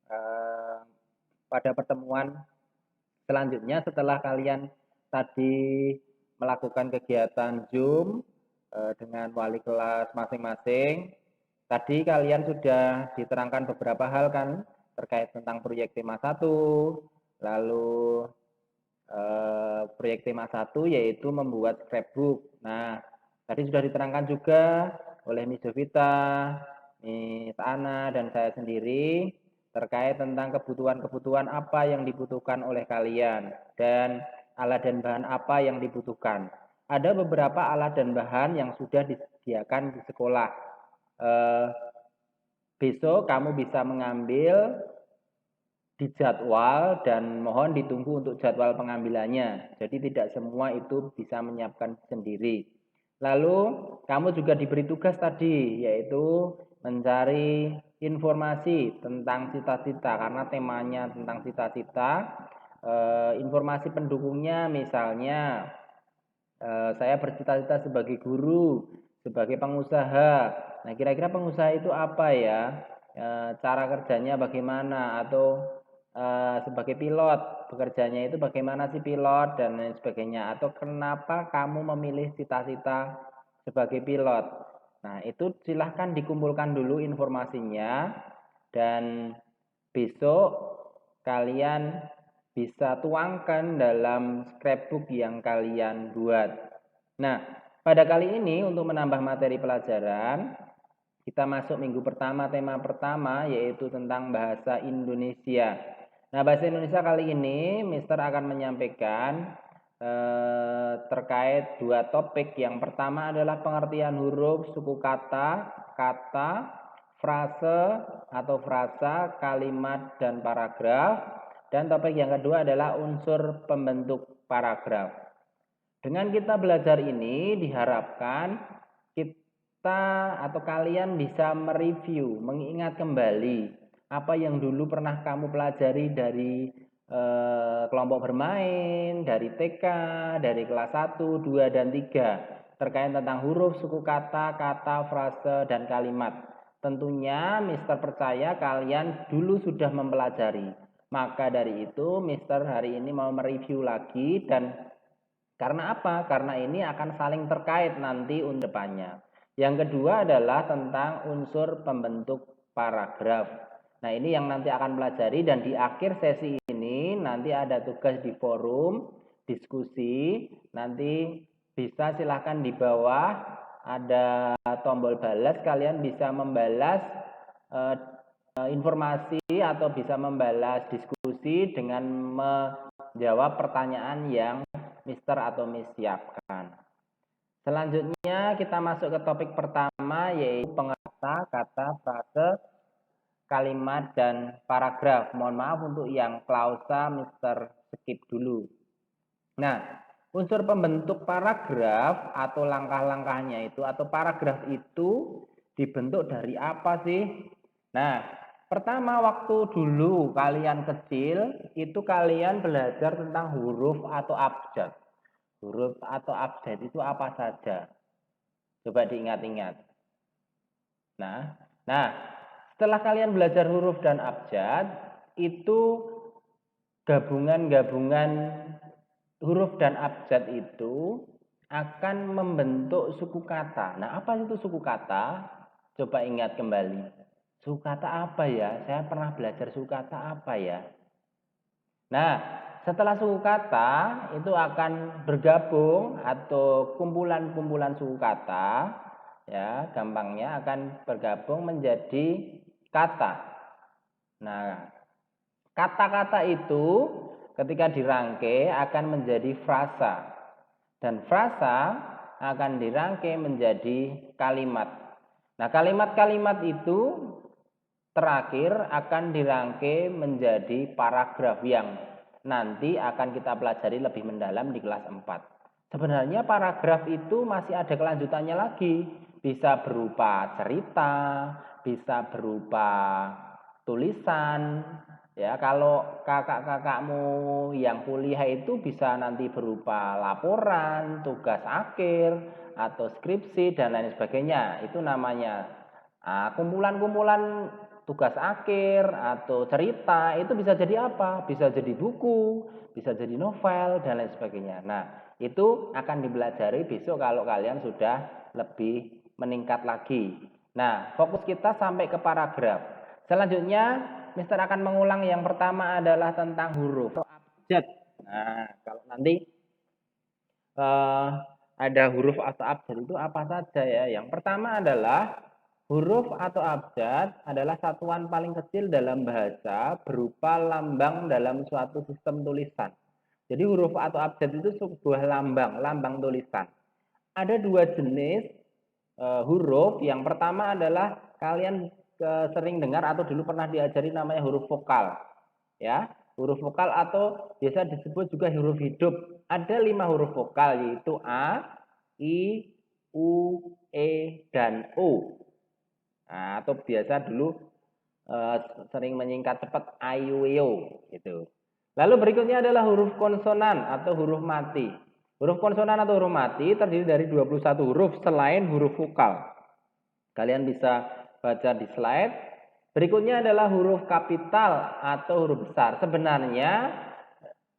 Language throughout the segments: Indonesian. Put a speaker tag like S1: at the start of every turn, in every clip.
S1: eh, pada pertemuan selanjutnya setelah kalian tadi melakukan kegiatan Zoom dengan wali kelas masing-masing. Tadi kalian sudah diterangkan beberapa hal kan terkait tentang proyek tema 1, lalu proyek tema 1 yaitu membuat scrapbook. Nah, tadi sudah diterangkan juga oleh Miss Jovita, Miss Ana, dan saya sendiri terkait tentang kebutuhan-kebutuhan apa yang dibutuhkan oleh kalian dan alat dan bahan apa yang dibutuhkan. Ada beberapa alat dan bahan yang sudah disediakan di sekolah. Besok kamu bisa mengambil di jadwal dan mohon ditunggu untuk jadwal pengambilannya. Jadi tidak semua itu bisa menyiapkan sendiri. Lalu kamu juga diberi tugas tadi yaitu mencari informasi tentang cita-cita karena temanya tentang cita-cita. Informasi pendukungnya misalnya saya bercita-cita sebagai guru, sebagai pengusaha. Nah, kira-kira pengusaha itu apa ya? Cara kerjanya bagaimana atau sebagai pilot bekerjanya itu bagaimana sih pilot dan lain sebagainya atau kenapa kamu memilih cita-cita sebagai pilot. Nah, itu silahkan dikumpulkan dulu informasinya dan besok kalian bisa tuangkan dalam scrapbook yang kalian buat. Nah, pada kali ini untuk menambah materi pelajaran, kita masuk minggu pertama, tema pertama yaitu tentang bahasa Indonesia. Nah, bahasa Indonesia kali ini Mister akan menyampaikan terkait dua topik. Yang pertama adalah pengertian huruf, suku kata, frase atau frasa, kalimat, dan paragraf. Dan topik yang kedua adalah unsur pembentuk paragraf. Dengan kita belajar ini diharapkan kita atau kalian bisa mereview, mengingat kembali apa yang dulu pernah kamu pelajari dari kelompok bermain, dari TK, dari kelas 1, 2, dan 3 terkait tentang huruf, suku kata, frase, dan kalimat. Tentunya Mister percaya kalian dulu sudah mempelajari. Maka dari itu Mister hari ini mau mereview lagi dan karena apa? Karena ini akan saling terkait nanti untuk depannya. Yang kedua adalah tentang unsur pembentuk paragraf. Nah, ini yang nanti akan pelajari dan di akhir sesi ini nanti ada tugas di forum, diskusi. Nanti bisa silahkan di bawah ada tombol balas, kalian bisa membalas informasi atau bisa membalas diskusi dengan menjawab pertanyaan yang Mister atau Miss siapkan. Selanjutnya kita masuk ke topik pertama yaitu pengertian kata, frase, kalimat, dan paragraf. Mohon maaf untuk yang klausa Mister skip dulu. Nah, unsur pembentuk paragraf atau langkah-langkahnya itu atau paragraf itu dibentuk dari apa sih? Nah, pertama waktu dulu kalian kecil itu kalian belajar tentang huruf atau abjad. Huruf atau abjad itu apa saja? Coba diingat-ingat. Nah, setelah kalian belajar huruf dan abjad, itu gabungan-gabungan huruf dan abjad itu akan membentuk suku kata. Nah, apa itu suku kata? Coba ingat kembali. Suku kata apa ya? Saya pernah belajar suku kata apa ya? Nah, setelah suku kata itu akan bergabung atau kumpulan-kumpulan suku kata, ya, gampangnya akan bergabung menjadi kata. Nah, kata-kata itu ketika dirangkai akan menjadi frasa. Dan frasa akan dirangkai menjadi kalimat. Nah, kalimat-kalimat itu terakhir akan dirangkai menjadi paragraf yang nanti akan kita pelajari lebih mendalam di kelas 4. Sebenarnya paragraf itu masih ada kelanjutannya lagi. Bisa berupa cerita, bisa berupa tulisan. Ya, kalau kakak-kakakmu yang kuliah itu bisa nanti berupa laporan, tugas akhir, atau skripsi dan lain sebagainya. Itu namanya kumpulan-kumpulan tugas akhir atau cerita, itu bisa jadi apa? Bisa jadi buku, bisa jadi novel, dan lain sebagainya. Nah, itu akan dipelajari besok kalau kalian sudah lebih meningkat lagi. Nah, fokus kita sampai ke paragraf. Selanjutnya, Mister akan mengulang yang pertama adalah tentang huruf atau abjad. Nah, kalau nanti ada huruf atau abjad itu apa saja ya? Yang pertama adalah huruf atau abjad adalah satuan paling kecil dalam bahasa berupa lambang dalam suatu sistem tulisan. Jadi huruf atau abjad itu sebuah lambang tulisan. Ada dua jenis huruf. Yang pertama adalah kalian sering dengar atau dulu pernah diajari namanya huruf vokal. Ya, huruf vokal atau biasa disebut juga huruf hidup. Ada 5 huruf vokal yaitu A, I, U, E, dan O. Nah, atau biasa dulu sering menyingkat cepat AIUEO gitu. Lalu berikutnya adalah huruf konsonan atau huruf mati. Huruf konsonan atau huruf mati terdiri dari 21 huruf selain huruf vokal. Kalian bisa baca di slide. Berikutnya adalah huruf kapital atau huruf besar. Sebenarnya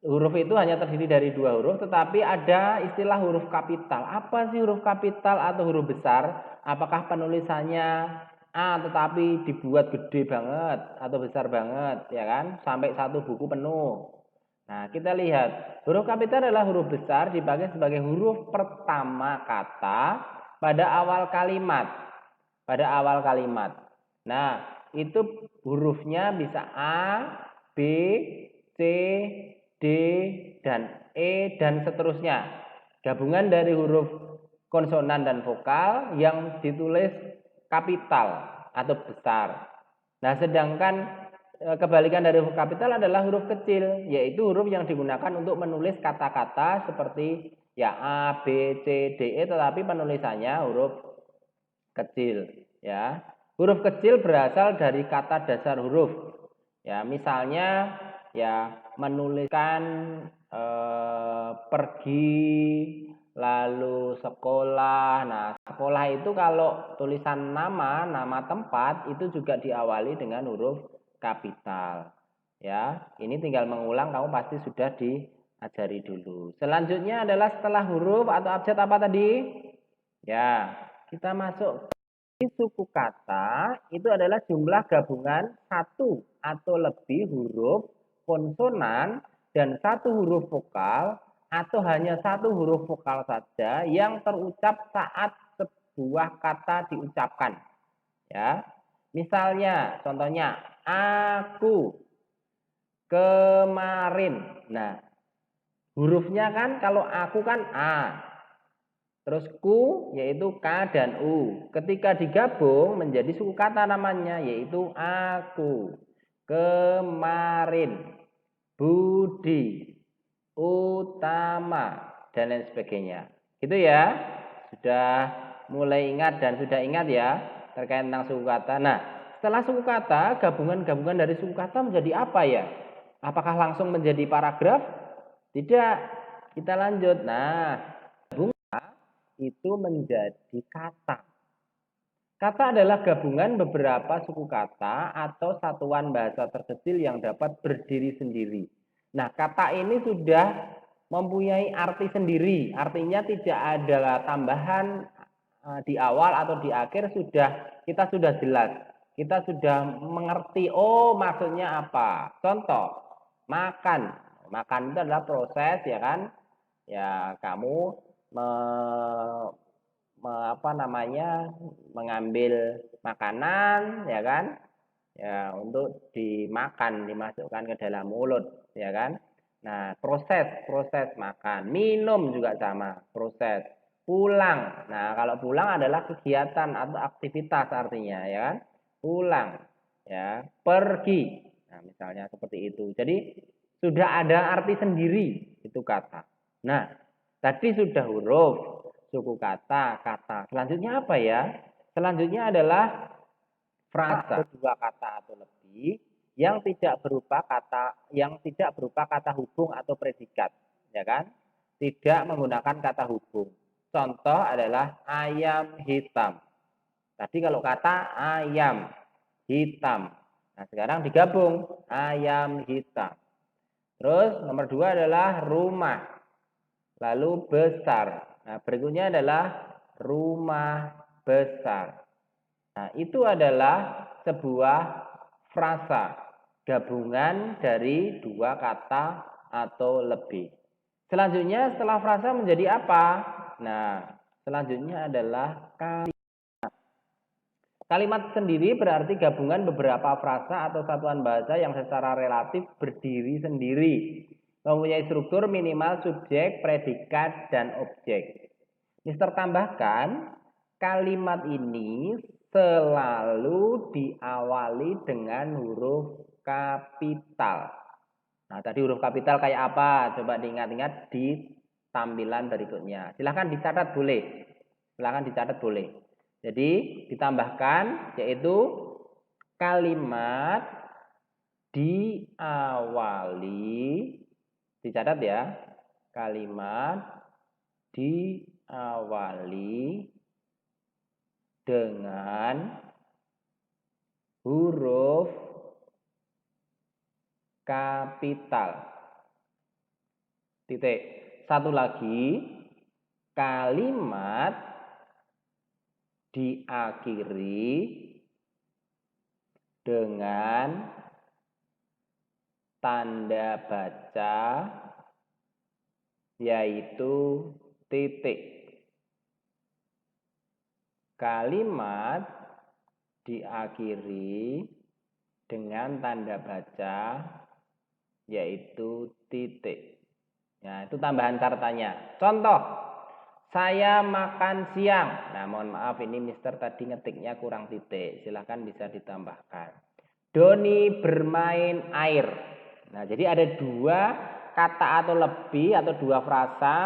S1: huruf itu hanya terdiri dari 2 huruf, tetapi ada istilah huruf kapital. Apa sih huruf kapital atau huruf besar? Apakah penulisannya A tetapi dibuat gede banget atau besar banget, ya kan? Sampai 1 buku penuh. Nah, kita lihat. Huruf kapital adalah huruf besar dipakai sebagai huruf pertama kata pada awal kalimat. Pada awal kalimat. Nah, itu hurufnya bisa A, B, C, D, dan E, dan seterusnya. Gabungan dari huruf konsonan dan vokal yang ditulis kapital atau besar. Nah, sedangkan kebalikan dari huruf kapital adalah huruf kecil, yaitu huruf yang digunakan untuk menulis kata-kata seperti ya A, B, C, D, E, tetapi penulisannya huruf kecil. Ya, huruf kecil berasal dari kata dasar huruf. Ya, misalnya ya menuliskan pergi, lalu sekolah. Nah, sekolah itu kalau tulisan nama tempat itu juga diawali dengan huruf kapital. Ya, ini tinggal mengulang, kamu pasti sudah diajari dulu. Selanjutnya adalah setelah huruf atau abjad apa tadi? Ya, kita masuk suku kata itu adalah jumlah gabungan satu atau lebih huruf konsonan dan satu huruf vokal atau hanya satu huruf vokal saja yang terucap saat sebuah kata diucapkan. Ya, misalnya, contohnya aku kemarin. Nah, hurufnya kan kalau aku kan A. Terus ku yaitu K dan U. Ketika digabung menjadi suku kata namanya yaitu aku, kemarin, budi, utama, dan lain sebagainya. Gitu ya. Sudah mulai ingat dan sudah ingat ya terkait tentang suku kata. Nah, setelah suku kata, gabungan-gabungan dari suku kata menjadi apa ya? Apakah langsung menjadi paragraf? Tidak. Kita lanjut. Nah, itu menjadi kata. Kata adalah gabungan beberapa suku kata atau satuan bahasa terkecil yang dapat berdiri sendiri. Nah, kata ini sudah mempunyai arti sendiri. Artinya tidak ada tambahan di awal atau di akhir, kita sudah jelas. Kita sudah mengerti, oh maksudnya apa. Contoh, makan. Makan itu adalah proses, ya kan? Ya, kamu mengambil makanan, ya kan, ya untuk dimasukkan ke dalam mulut, ya kan. Nah, proses makan. Minum juga sama, proses. Pulang. Nah, kalau pulang adalah kegiatan atau aktivitas artinya, ya kan. Pulang, ya. Pergi. Nah, misalnya seperti itu. Jadi sudah ada arti sendiri itu kata. Nah, tadi sudah huruf, suku kata, kata. Selanjutnya apa ya? Selanjutnya adalah frasa, dua kata atau lebih yang tidak berupa kata hubung atau predikat, ya kan? Tidak menggunakan kata hubung. Contoh adalah ayam hitam. Tadi kalau kata ayam hitam, Nah, sekarang digabung ayam hitam. Terus nomor 2 adalah rumah. Lalu besar. Nah, berikutnya adalah rumah besar. Nah, itu adalah sebuah frasa gabungan dari dua kata atau lebih. Selanjutnya setelah frasa menjadi apa? Nah, selanjutnya adalah kalimat. Kalimat sendiri berarti gabungan beberapa frasa atau satuan bahasa yang secara relatif berdiri sendiri, mempunyai struktur minimal subjek, predikat, dan objek. Mister tambahkan, kalimat ini selalu diawali dengan huruf kapital. Nah, tadi huruf kapital kayak apa? Coba diingat-ingat di tampilan berikutnya. Silahkan dicatat boleh. Silahkan dicatat boleh. Jadi ditambahkan yaitu kalimat diawali, dicatat ya, kalimat diawali dengan huruf kapital. Titik. Satu lagi, kalimat diakhiri dengan tanda baca yaitu titik. Kalimat diakhiri dengan tanda baca yaitu titik. Nah, itu tambahan cartanya. Contoh, saya makan siang. Nah, mohon maaf ini Mister tadi ngetiknya kurang titik. Silahkan bisa ditambahkan. Doni bermain air. Nah, jadi ada dua kata atau lebih atau dua frasa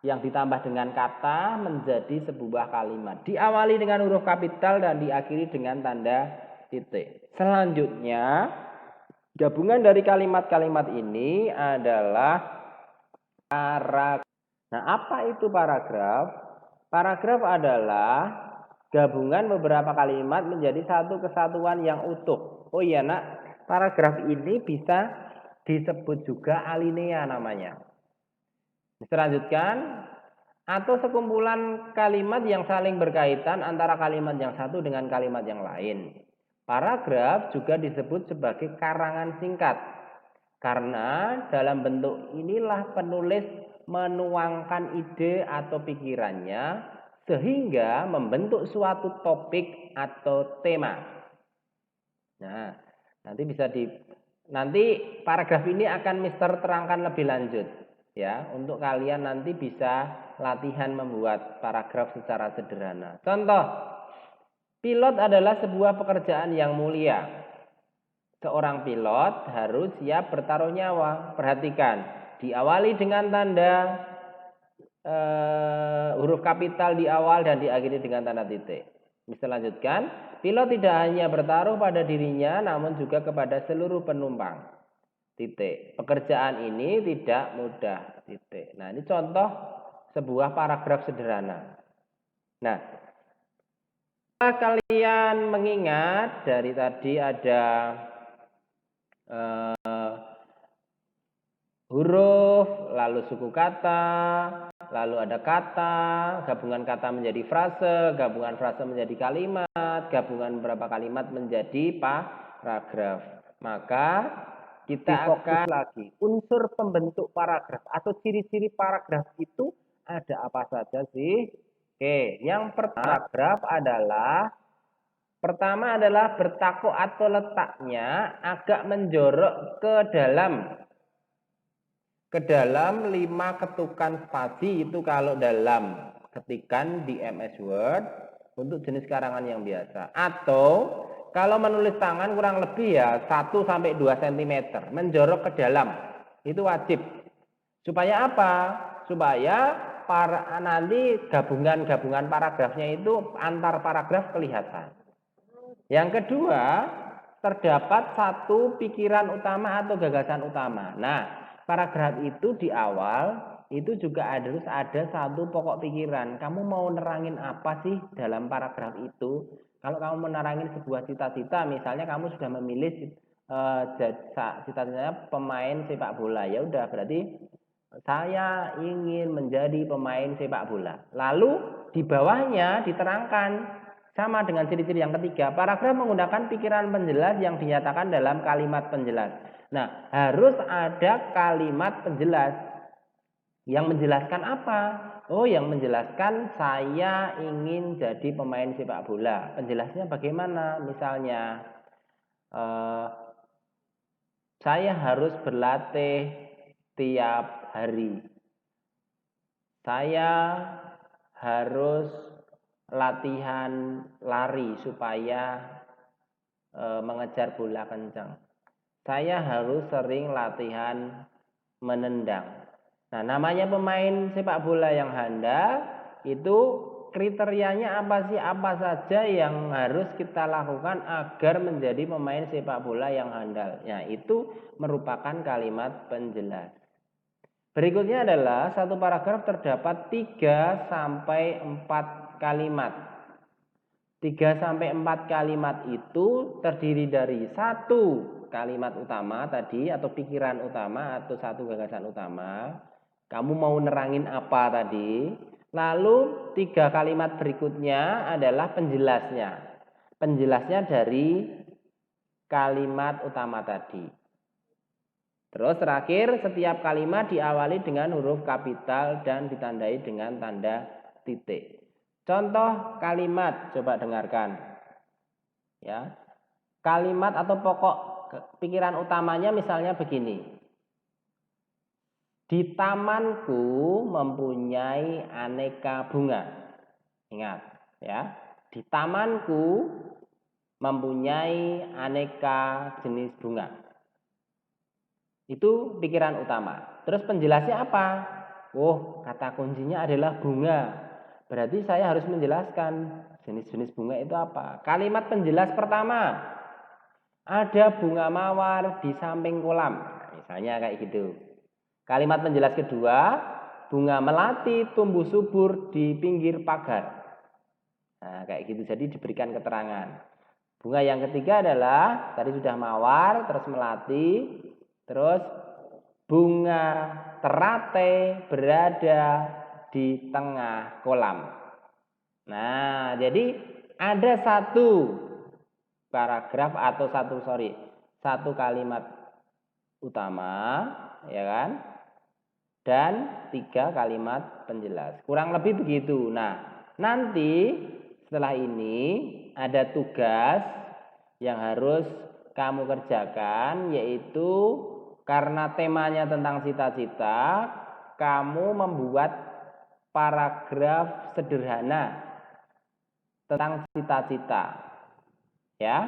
S1: yang ditambah dengan kata menjadi sebuah kalimat. Diawali dengan huruf kapital dan diakhiri dengan tanda titik. Selanjutnya, gabungan dari kalimat-kalimat ini adalah paragraf. Nah, apa itu paragraf? Paragraf adalah gabungan beberapa kalimat menjadi satu kesatuan yang utuh. Oh iya nak, paragraf ini bisa disebut juga alinea namanya. Selanjutkan, atau sekumpulan kalimat yang saling berkaitan antara kalimat yang satu dengan kalimat yang lain. Paragraf juga disebut sebagai karangan singkat. Karena dalam bentuk inilah penulis menuangkan ide atau pikirannya sehingga membentuk suatu topik atau tema. Nah, nanti paragraf ini akan Mister terangkan lebih lanjut ya, untuk kalian nanti bisa latihan membuat paragraf secara sederhana. Contoh, pilot adalah sebuah pekerjaan yang mulia. Seorang pilot harus siap bertaruh nyawa. Perhatikan, diawali dengan tanda huruf kapital di awal dan diakhiri dengan tanda titik. Bisa lanjutkan, pilot tidak hanya bertaruh pada dirinya namun juga kepada seluruh penumpang. Titik. Pekerjaan ini tidak mudah. Titik. Nah, ini contoh sebuah paragraf sederhana. Nah, kalian mengingat dari tadi ada huruf, lalu suku kata, lalu ada kata, gabungan kata menjadi frase, gabungan frase menjadi kalimat, gabungan beberapa kalimat menjadi paragraf. Maka kita akan lagi unsur pembentuk paragraf atau ciri-ciri paragraf itu ada apa saja sih? Oke, yang paragraf adalah pertama adalah bertakuk atau letaknya agak menjorok ke dalam 5 ketukan spasi itu kalau dalam ketikan di MS Word untuk jenis karangan yang biasa. Atau kalau menulis tangan kurang lebih ya 1 sampai 2 cm menjorok ke dalam. Itu wajib. Supaya apa? Supaya nanti gabungan paragrafnya itu antar paragraf kelihatan. Yang kedua, terdapat satu pikiran utama atau gagasan utama. Nah, paragraf itu di awal itu juga harus ada satu pokok pikiran. Kamu mau nerangin apa sih dalam paragraf itu? Kalau kamu menerangin sebuah cita-cita, misalnya kamu sudah memilih cita-citanya pemain sepak bola, ya udah berarti saya ingin menjadi pemain sepak bola. Lalu di bawahnya diterangkan sama dengan ciri-ciri yang ketiga, paragraf menggunakan pikiran penjelas yang dinyatakan dalam kalimat penjelas. Nah, harus ada kalimat penjelas. Yang menjelaskan apa? Oh, yang menjelaskan saya ingin jadi pemain sepak bola. Penjelasnya bagaimana? Misalnya, saya harus berlatih tiap hari. Saya harus latihan lari supaya mengejar bola kencang. Saya harus sering latihan menendang. Nah, namanya pemain sepak bola yang handal itu kriterianya apa sih? Apa saja yang harus kita lakukan agar menjadi pemain sepak bola yang handal? Ya, itu merupakan kalimat penjelas. Berikutnya adalah satu paragraf terdapat 3 sampai 4 kalimat. 3 sampai 4 kalimat itu terdiri dari satu kalimat utama tadi atau pikiran utama atau satu gagasan utama. Kamu mau nerangin apa tadi? Lalu 3 kalimat berikutnya adalah penjelasnya. Penjelasnya dari kalimat utama tadi. Terus terakhir setiap kalimat diawali dengan huruf kapital dan ditandai dengan tanda titik. Contoh kalimat, coba dengarkan. Ya. Kalimat atau pokok pikiran utamanya misalnya begini. Di tamanku mempunyai aneka bunga. Ingat, ya. Di tamanku mempunyai aneka jenis bunga. Itu pikiran utama. Terus penjelasnya apa? Oh, kata kuncinya adalah bunga. Berarti saya harus menjelaskan jenis-jenis bunga itu apa. Kalimat penjelas pertama. Ada bunga mawar di samping kolam. Misalnya kayak gitu. Kalimat penjelas kedua, bunga melati tumbuh subur di pinggir pagar. Nah, kayak gitu. Jadi diberikan keterangan. Bunga yang ketiga adalah tadi sudah mawar, terus melati, terus bunga teratai berada di tengah kolam. Nah, jadi ada satu paragraf atau satu kalimat utama, ya kan? Dan 3 kalimat penjelas. Kurang lebih begitu. Nah, nanti setelah ini ada tugas yang harus kamu kerjakan, yaitu karena temanya tentang cita-cita, kamu membuat paragraf sederhana tentang cita-cita. Ya,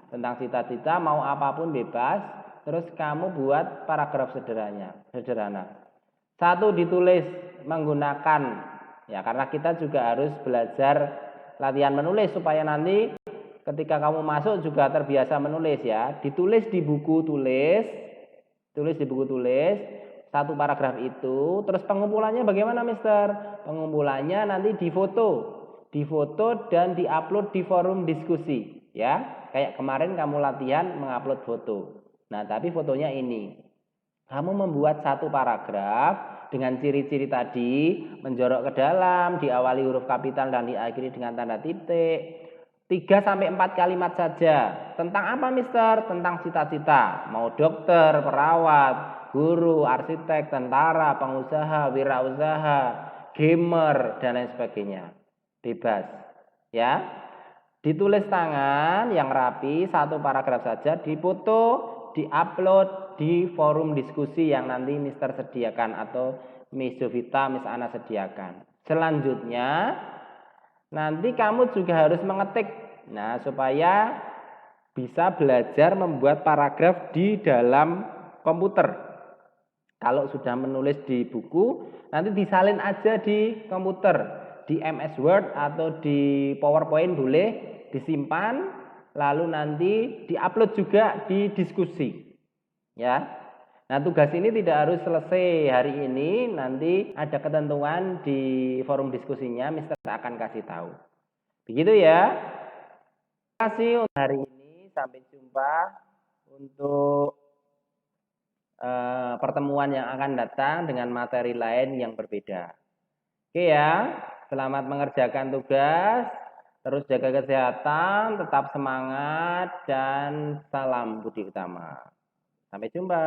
S1: tentang cita-cita mau apapun bebas, terus kamu buat paragraf sederhana. Satu ditulis menggunakan, ya karena kita juga harus belajar latihan menulis supaya nanti ketika kamu masuk juga terbiasa menulis ya. Ditulis di buku tulis satu paragraf itu. Terus pengumpulannya bagaimana, Mister? Pengumpulannya nanti difoto dan diupload di forum diskusi, ya. Kayak kemarin kamu latihan mengupload foto. Nah, tapi fotonya ini. Kamu membuat satu paragraf dengan ciri-ciri tadi, menjorok ke dalam, diawali huruf kapital dan diakhiri dengan tanda titik. 3 sampai 4 kalimat saja. Tentang apa, Mister? Tentang cita-cita. Mau dokter, perawat, guru, arsitek, tentara, pengusaha, wirausaha, gamer, dan lain sebagainya. Bebas. Ya. Ditulis tangan yang rapi, satu paragraf saja, difoto, diupload di forum diskusi yang nanti Mister sediakan atau Miss Jovita, Miss Ana sediakan. Selanjutnya, nanti kamu juga harus mengetik. Nah, supaya bisa belajar membuat paragraf di dalam komputer. Kalau sudah menulis di buku, nanti disalin aja di komputer. Di MS Word atau di PowerPoint boleh disimpan. Lalu nanti diupload juga di diskusi. Ya. Nah, tugas ini tidak harus selesai hari ini, nanti ada ketentuan di forum diskusinya, Mister akan kasih tahu. Begitu ya. Terima kasih untuk hari ini, sampai jumpa untuk pertemuan yang akan datang dengan materi lain yang berbeda. Oke ya, selamat mengerjakan tugas, terus jaga kesehatan, tetap semangat, dan salam budi utama. Sampai jumpa.